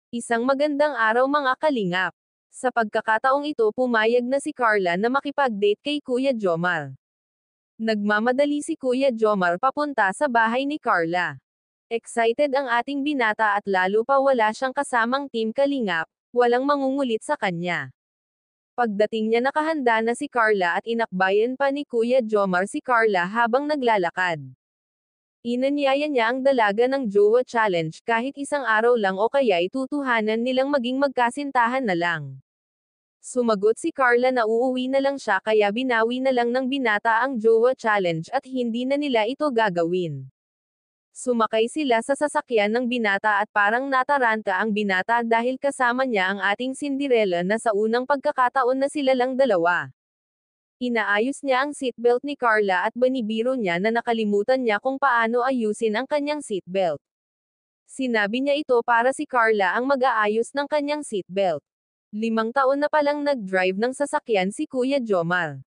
Isang magandang araw mga kalingap. Sa pagkakataong ito pumayag na si Carla na makipag-date kay Kuya Jomar. Nagmamadali si Kuya Jomar papunta sa bahay ni Carla. Excited ang ating binata at lalo pa wala siyang kasamang team kalingap, walang mangungulit sa kanya. Pagdating niya nakahanda na si Carla at inakbayan pa ni Kuya Jomar si Carla habang naglalakad. Inanyaya niya ang dalaga ng Jowa Challenge kahit isang araw lang o kaya'y tutuhanan nilang maging magkasintahan na lang. Sumagot si Carla na uuwi na lang siya kaya binawi na lang ng binata ang Jowa Challenge at hindi na nila ito gagawin. Sumakay sila sa sasakyan ng binata at parang nataranta ang binata dahil kasama niya ang ating Cinderella na sa unang pagkakataon na sila lang dalawa. Inaayos niya ang seatbelt ni Carla at binibiro niya na nakalimutan niya kung paano ayusin ang kanyang seatbelt. Sinabi niya ito para si Carla ang mag-aayos ng kanyang seatbelt. 5 taon na palang nag-drive ng sasakyan si Kuya Jomar.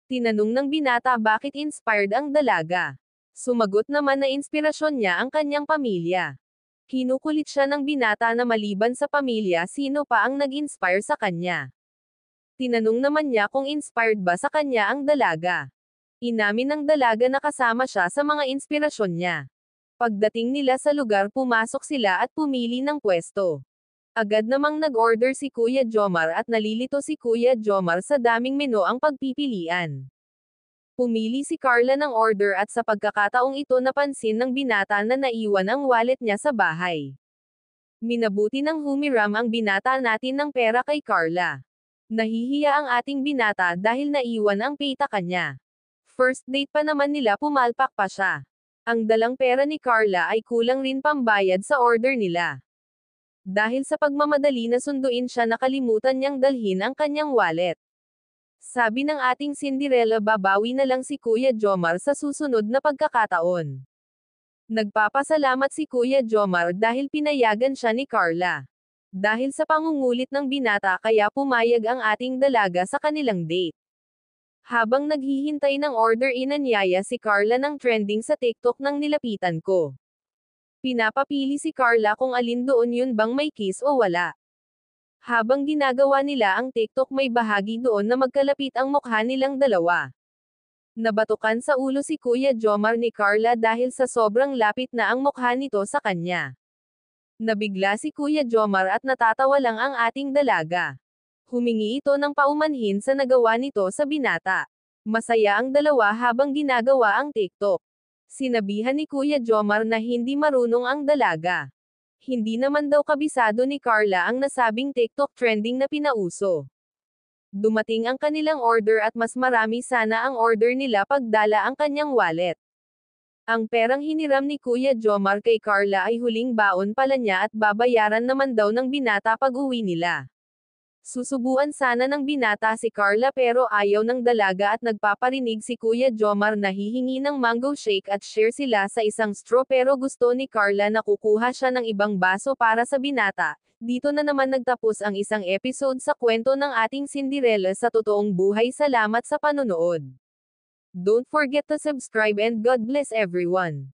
Tinanong ng binata bakit inspired ang dalaga. Sumagot naman na inspirasyon niya ang kanyang pamilya. Kinukulit siya ng binata na maliban sa pamilya sino pa ang nag-inspire sa kanya. Tinanong naman niya kung inspired ba sa kanya ang dalaga. Inamin ng dalaga na kasama siya sa mga inspirasyon niya. Pagdating nila sa lugar pumasok sila at pumili ng pwesto. Agad namang nag-order si Kuya Jomar at nalilito si Kuya Jomar sa daming menu ang pagpipilian. Pumili si Carla ng order at sa pagkakataong ito napansin ng binata na naiwan ang wallet niya sa bahay. Minabuti ng humiram ang binata natin ng pera kay Carla. Nahihiya ang ating binata dahil naiwan ang pita kanya. First date pa naman nila pumalpak pa siya. Ang dalang pera ni Carla ay kulang rin pambayad sa order nila. Dahil sa pagmamadali na sunduin siya nakalimutan niyang dalhin ang kanyang wallet. Sabi ng ating Cinderella babawi na lang si Kuya Jomar sa susunod na pagkakataon. Nagpapasalamat si Kuya Jomar dahil pinayagan siya ni Carla. Dahil sa pangungulit ng binata kaya pumayag ang ating dalaga sa kanilang date. Habang naghihintay ng order inanyaya si Carla ng trending sa TikTok nang nilapitan ko. Pinapapili si Carla kung alin doon yun bang may kiss o wala. Habang ginagawa nila ang TikTok may bahagi doon na magkalapit ang mukha nilang dalawa. Nabatukan sa ulo si Kuya Jomar ni Carla dahil sa sobrang lapit na ang mukha nito sa kanya. Nabigla si Kuya Jomar at natatawa lang ang ating dalaga. Humingi ito ng paumanhin sa nagawa nito sa binata. Masaya ang dalawa habang ginagawa ang TikTok. Sinabihan ni Kuya Jomar na hindi marunong ang dalaga. Hindi naman daw kabisado ni Carla ang nasabing TikTok trending na pinauso. Dumating ang kanilang order at mas marami sana ang order nila pagdala ang kanyang wallet. Ang perang hiniram ni Kuya Jomar kay Carla ay huling baon pala niya at babayaran naman daw ng binata pag uwi nila. Susubuan sana ng binata si Carla pero ayaw ng dalaga at nagpaparinig si Kuya Jomar na hihingi ng mango shake at share sila sa isang straw pero gusto ni Carla na kukuha siya ng ibang baso para sa binata. Dito na naman nagtapos ang isang episode sa kwento ng ating Cinderella sa totoong buhay. Salamat sa panonood. Don't forget to subscribe and God bless everyone.